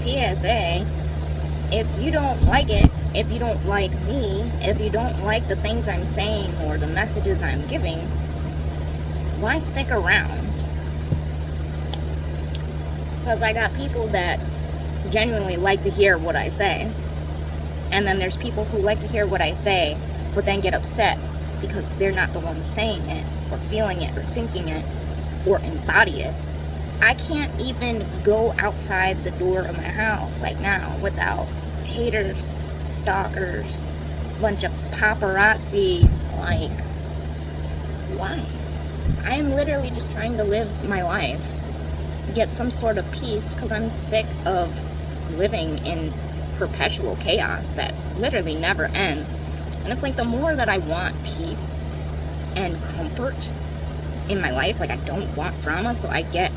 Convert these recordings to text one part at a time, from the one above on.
PSA, if you don't like it, if you don't like me, if you don't like the things I'm saying or the messages I'm giving, why stick around? Because I got people that genuinely like to hear what I say. And then there's people who like to hear what I say, but then get upset because they're not the ones saying it, or feeling it, or thinking it, or embody it. I can't even go outside the door of my house like now without haters, stalkers, bunch of paparazzi. Like, why? I'm literally just trying to live my life, get some sort of peace, because I'm sick of living in perpetual chaos that literally never ends. And it's like, the more that I want peace and comfort in my life, like, I don't want drama, so I get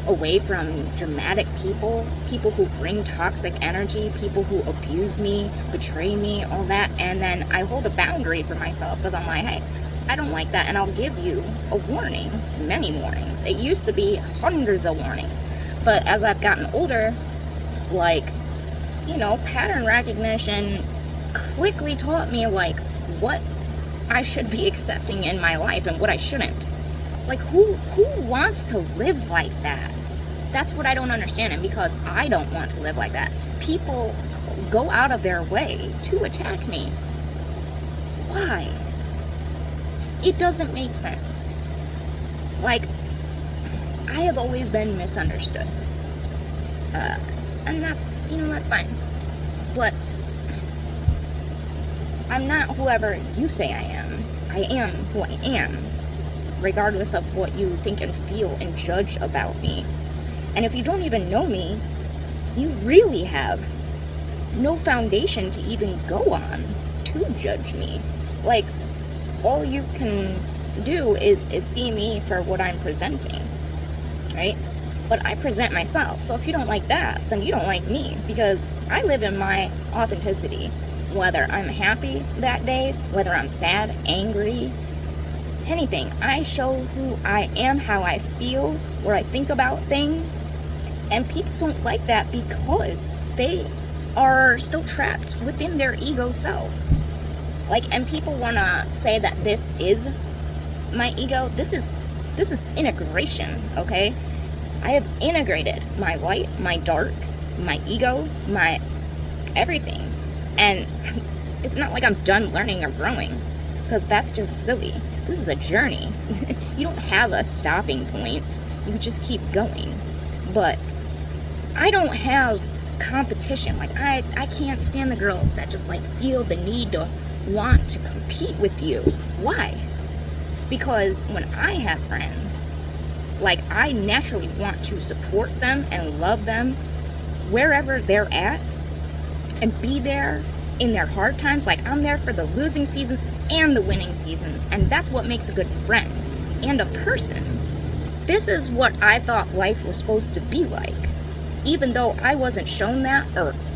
away from dramatic people who bring toxic energy, people who abuse me, betray me, all that. And then I hold a boundary for myself, because I'm like, hey, I don't like that, and I'll give you a warning, many warnings. It used to be hundreds of warnings, but as I've gotten older, like, you know, pattern recognition quickly taught me, like, what I should be accepting in my life and what I shouldn't. Like, who wants to live like that? That's what I don't understand. And because I don't want to live like that, people go out of their way to attack me. Why? It doesn't make sense. Like, I have always been misunderstood. And that's, you know, that's fine. But I'm not whoever you say I am. I am who I am, regardless of what you think and feel and judge about me. And if you don't even know me, you really have no foundation to even go on to judge me. Like, all you can do is see me for what I'm presenting, right? But I present myself. So if you don't like that, then you don't like me, because I live in my authenticity. Whether I'm happy that day, whether I'm sad, angry, anything, I show who I am, how I feel, what I think about things. And people don't like that because they are still trapped within their ego self. Like, and people want to say that this is my ego. This is integration, okay? I have integrated my light, my dark, my ego, my everything. And it's not like I'm done learning or growing, because that's just silly. This is a journey. You don't have a stopping point. You just keep going. But I don't have competition. Like, I can't stand the girls that just, like, feel the need to want to compete with you. Why? Because when I have friends, like, I naturally want to support them and love them wherever they're at, and be there in their hard times. Like, I'm there for the losing seasons and the winning seasons, and that's what makes a good friend and a person. This is what I thought life was supposed to be like. Even though I wasn't shown that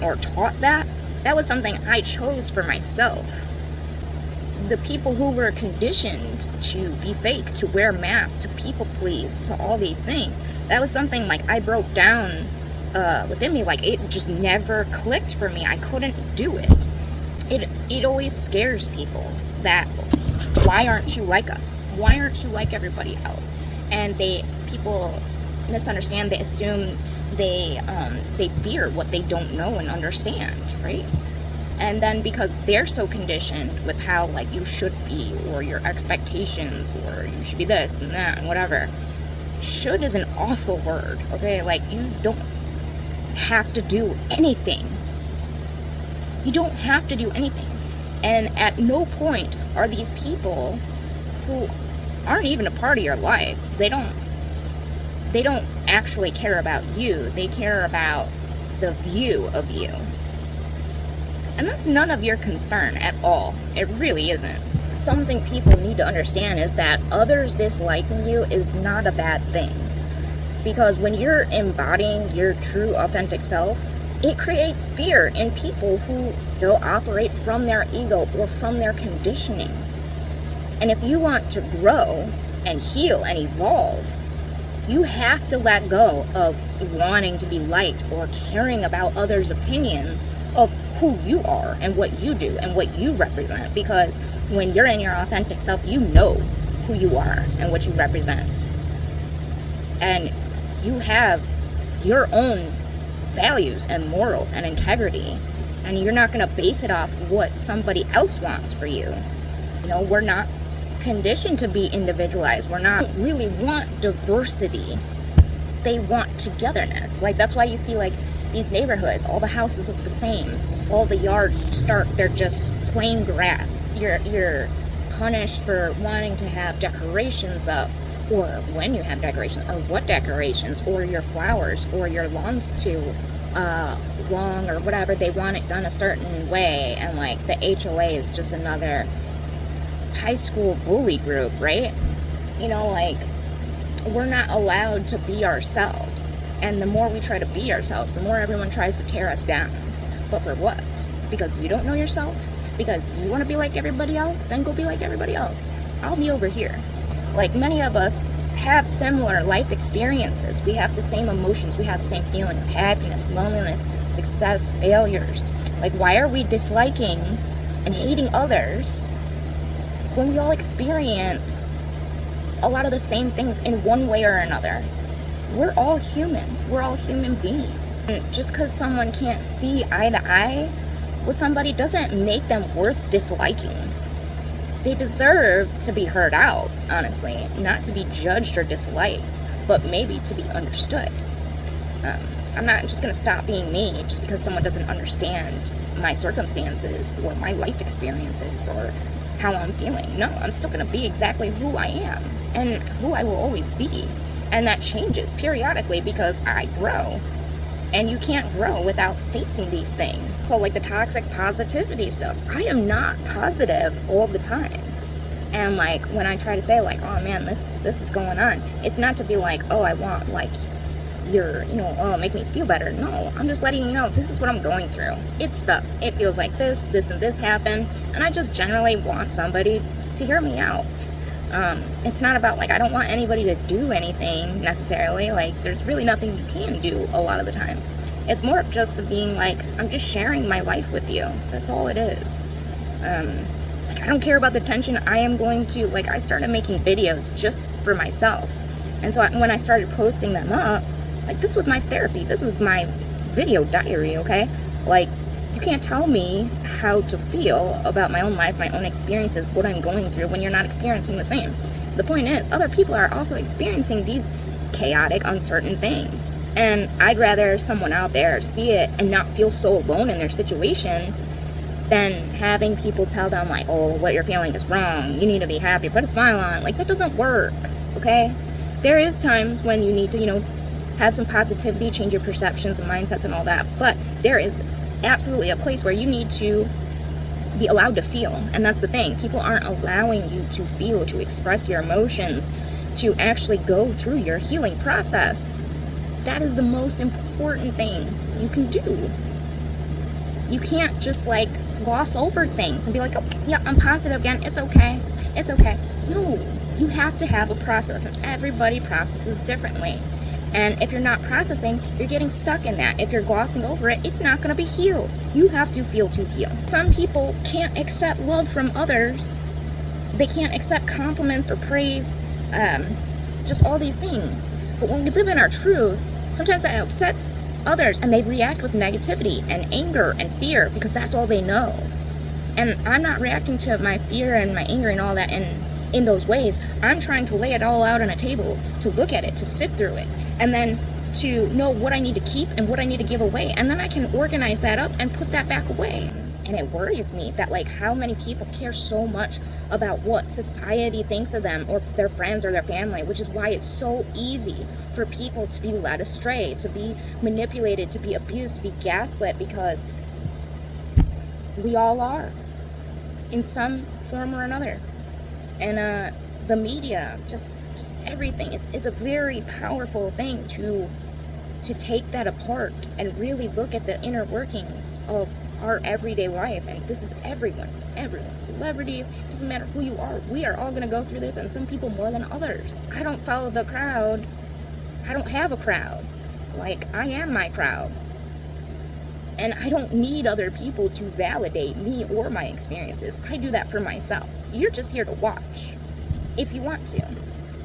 or taught that, that was something I chose for myself. The people who were conditioned to be fake, to wear masks, to people please, to all these things, that was something, like, I broke down within me. Like, it just never clicked for me. I couldn't do it. It always scares people that, why aren't you like us? Why aren't you like everybody else? And people misunderstand. They assume, they fear what they don't know and understand, right? And then because they're so conditioned with how, like, you should be, or your expectations, or you should be this and that and whatever. Should is an awful word, okay? Like, you don't have to do anything. You don't have to do anything. And at no point are these people who aren't even a part of your life, they don't actually care about you. They care about the view of you. And that's none of your concern at all. It really isn't. Something people need to understand is that others disliking you is not a bad thing. Because when you're embodying your true authentic self, it creates fear in people who still operate from their ego or from their conditioning. And if you want to grow and heal and evolve, You have to let go of wanting to be liked or caring about others' opinions of who you are and what you do and what you represent, because when you're in your authentic self, you know who you are and what you represent, and you have your own values and morals and integrity, and you're not going to base it off what somebody else wants for you. We're not conditioned to be individualized. We're not really want diversity. They want togetherness. Like, that's why you see like these neighborhoods, all the houses look the same, all the yards they're just plain grass. You're punished for wanting to have decorations up, or when you have decorations, or what decorations, or your flowers, or your lawn's too long, or whatever. They want it done a certain way, and like the HOA is just another high school bully group, right? Like, we're not allowed to be ourselves, and the more we try to be ourselves, the more everyone tries to tear us down. But for what? Because you don't know yourself? Because you want to be like everybody else? Then go be like everybody else. I'll be over here. Like, many of us have similar life experiences. We have the same emotions, we have the same feelings: happiness, loneliness, success, failures. Like, why are we disliking and hating others when we all experience a lot of the same things in one way or another? We're all human. We're all human beings. And just because someone can't see eye to eye with somebody doesn't make them worth disliking. They deserve to be heard out, honestly. Not to be judged or disliked, but maybe to be understood. I'm not just going to stop being me just because someone doesn't understand my circumstances or my life experiences or how I'm feeling. No, I'm still going to be exactly who I am and who I will always be. And that changes periodically because I grow. And you can't grow without facing these things. So like the toxic positivity stuff, I am not positive all the time. And like when I try to say like, oh man, this is going on, it's not to be like, oh, I want like make me feel better. No, I'm just letting you know this is what I'm going through. It sucks. It feels like this and this happened. And I just generally want somebody to hear me out. It's not about like, I don't want anybody to do anything necessarily. Like, there's really nothing you can do a lot of the time. It's more of just being like, I'm just sharing my life with you. That's all it is. Like, I don't care about the attention. I started making videos just for myself. And so when I started posting them up, like, this was my therapy. This was my video diary, okay? Like, you can't tell me how to feel about my own life, my own experiences, what I'm going through when you're not experiencing the same. The point is, other people are also experiencing these chaotic, uncertain things. And I'd rather someone out there see it and not feel so alone in their situation than having people tell them like, oh, what you're feeling is wrong. You need to be happy. Put a smile on. Like, that doesn't work, okay? There is times when you need to, have some positivity, change your perceptions and mindsets and all that. But there is absolutely a place where you need to be allowed to feel. And that's the thing. People aren't allowing you to feel, to express your emotions, to actually go through your healing process. That is the most important thing you can do. You can't just like gloss over things and be like, oh yeah, I'm positive again, it's okay. No, you have to have a process, and everybody processes differently. And if you're not processing, you're getting stuck in that. If you're glossing over it, it's not going to be healed. You have to feel to heal. Some people can't accept love from others. They can't accept compliments or praise, just all these things. But when we live in our truth, sometimes that upsets others, and they react with negativity and anger and fear because that's all they know. And I'm not reacting to my fear and my anger and all that in those ways. I'm trying to lay it all out on a table, to look at it, to sift through it, and then to know what I need to keep and what I need to give away. And then I can organize that up and put that back away. And it worries me that like how many people care so much about what society thinks of them or their friends or their family, which is why it's so easy for people to be led astray, to be manipulated, to be abused, to be gaslit, because we all are in some form or another. And the media, just everything, it's a very powerful thing to take that apart and really look at the inner workings of our everyday life. And this is everyone, celebrities, it doesn't matter who you are, we are all going to go through this, and some people more than others. I don't follow the crowd I don't have a crowd. Like, I am my crowd. And I don't need other people to validate me or my experiences. I do that for myself. You're just here to watch, if you want to.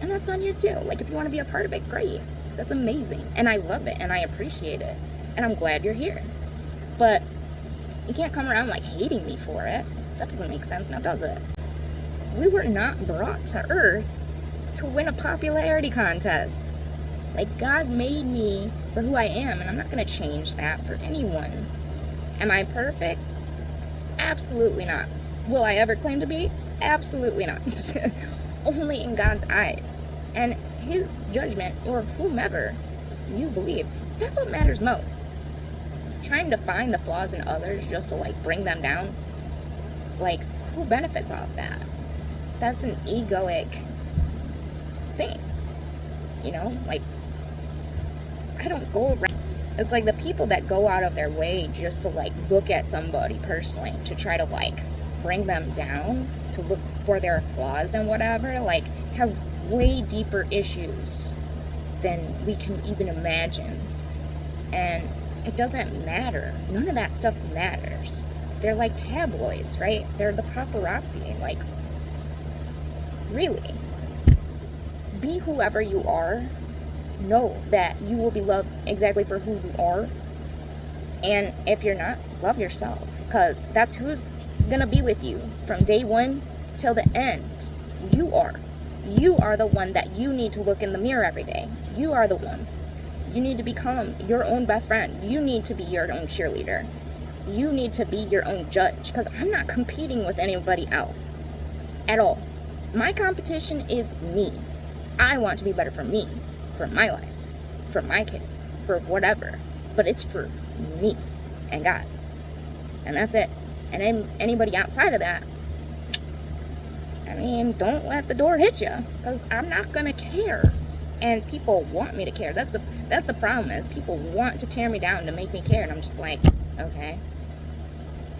And that's on you too. Like, if you want to be a part of it, great. That's amazing. And I love it, and I appreciate it. And I'm glad you're here. But you can't come around, like, hating me for it. That doesn't make sense now, does it? We were not brought to Earth to win a popularity contest. Like, God made me for who I am, and I'm not going to change that for anyone. Am I perfect? Absolutely not. Will I ever claim to be? Absolutely not. Only in God's eyes. And His judgment, or whomever you believe, that's what matters most. Trying to find the flaws in others just to, like, bring them down, like, who benefits off that? That's an egoic thing. You know, like, I don't go around. It's like the people that go out of their way just to, like, look at somebody personally, to try to, like, bring them down, to look for their flaws and whatever, like, have way deeper issues than we can even imagine. And it doesn't matter. None of that stuff matters. They're like tabloids, right? They're the paparazzi. Like, really. Be whoever you are. Know that you will be loved exactly for who you are. And if you're not, love yourself. Because that's who's going to be with you from day one till the end. You are. You are the one that you need to look in the mirror every day. You are the one. You need to become your own best friend. You need to be your own cheerleader. You need to be your own judge. Because I'm not competing with anybody else at all. My competition is me. I want to be better for me, for my life, for my kids, for whatever. But it's for me and God. And that's it. And anybody outside of that, I mean, don't let the door hit you. Because I'm not going to care. And people want me to care. That's the problem, is people want to tear me down to make me care. And I'm just like, okay.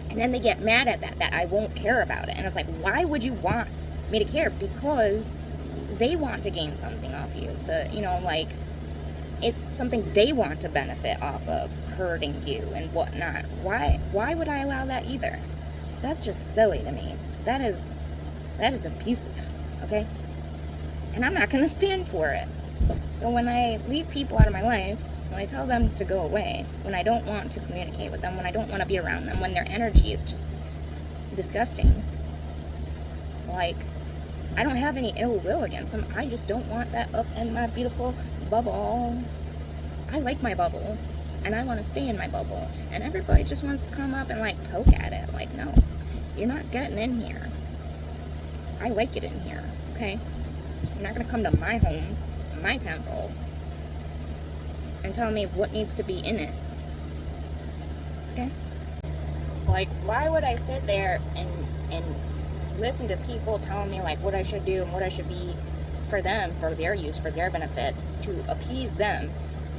And then they get mad at that I won't care about it. And it's like, why would you want me to care? Because they want to gain something off you. Like, it's something they want to benefit off of, hurting you and whatnot. Why would I allow that either? That's just silly to me. That is abusive, okay? And I'm not going to stand for it. So when I leave people out of my life, when I tell them to go away, when I don't want to communicate with them, when I don't want to be around them, when their energy is just disgusting, like, I don't have any ill will against them. I just don't want that up in my beautiful bubble. I like my bubble, and I want to stay in my bubble. And everybody just wants to come up and, like, poke at it. Like, no, you're not getting in here. I like it in here, okay? You're not going to come to my home, my temple, and tell me what needs to be in it, okay? Like, why would I sit there and listen to people telling me, like, what I should do and what I should be for them, for their use, for their benefits, to appease them?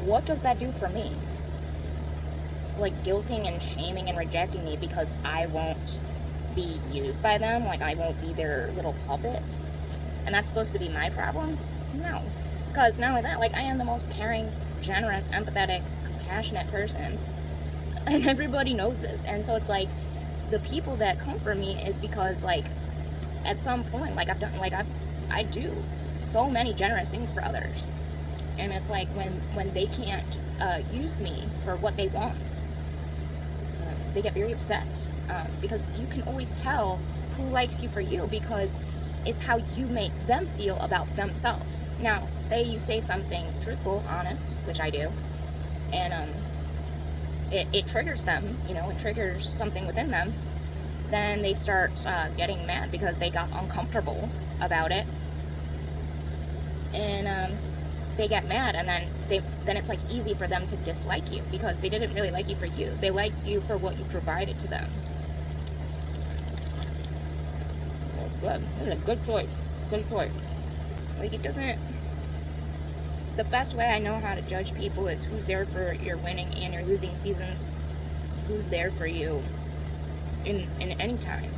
What does that do for me? Like, guilting and shaming and rejecting me because I won't be used by them, like I won't be their little puppet, and that's supposed to be my problem? No. Because not only that, like, I am the most caring, generous, empathetic, compassionate person, and everybody knows this. And so it's like, the people that come for me is because, like, at some point, like, I do so many generous things for others, and it's like, when they can't use me for what they want, they get very upset, because you can always tell who likes you for you, because it's how you make them feel about themselves. Now, say you say something truthful, honest, which I do, and it triggers them, it triggers something within them, then they start getting mad because they got uncomfortable about it, and they get mad, and then it's, like, easy for them to dislike you because they didn't really like you for you. They like you for what you provided to them. Oh, good. This is a good choice. Good choice. Like, it doesn't... The best way I know how to judge people is who's there for your winning and your losing seasons. Who's there for you in any time.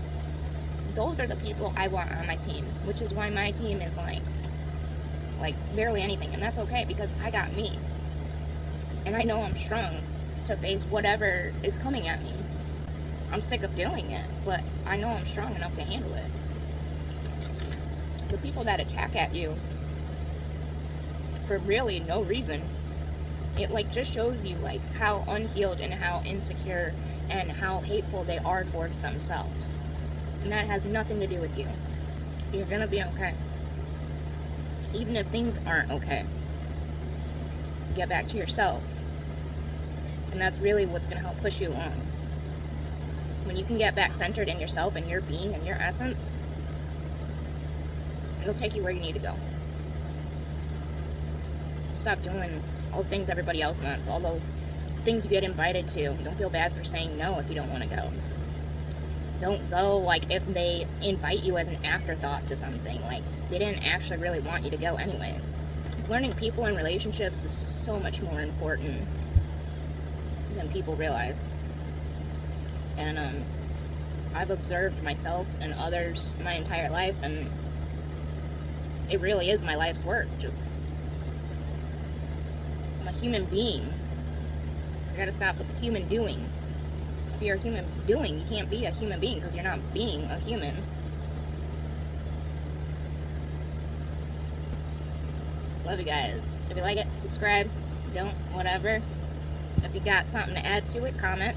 Those are the people I want on my team, which is why my team is, like like barely anything, and that's okay because I got me. And I know I'm strong to face whatever is coming at me. I'm sick of doing it, but I know I'm strong enough to handle it. The people that attack at you for really no reason, it like just shows you like how unhealed and how insecure and how hateful they are towards themselves. And that has nothing to do with you. You're gonna be okay. Even if things aren't okay, get back to yourself. And that's really what's gonna help push you along. When you can get back centered in yourself and your being and your essence, it'll take you where you need to go. Stop doing all the things everybody else wants, all those things you get invited to. Don't feel bad for saying no if you don't want to go. Don't go like if they invite you as an afterthought to something, like they didn't actually really want you to go anyways. Learning people and relationships is so much more important than people realize. And I've observed myself and others my entire life, and it really is my life's work. Just, I'm a human being. I gotta stop with the human doing. If you're a human doing, you can't be a human being because you're not being a human. Love you guys. If you like it, subscribe. Don't, whatever. If you got something to add to it, comment.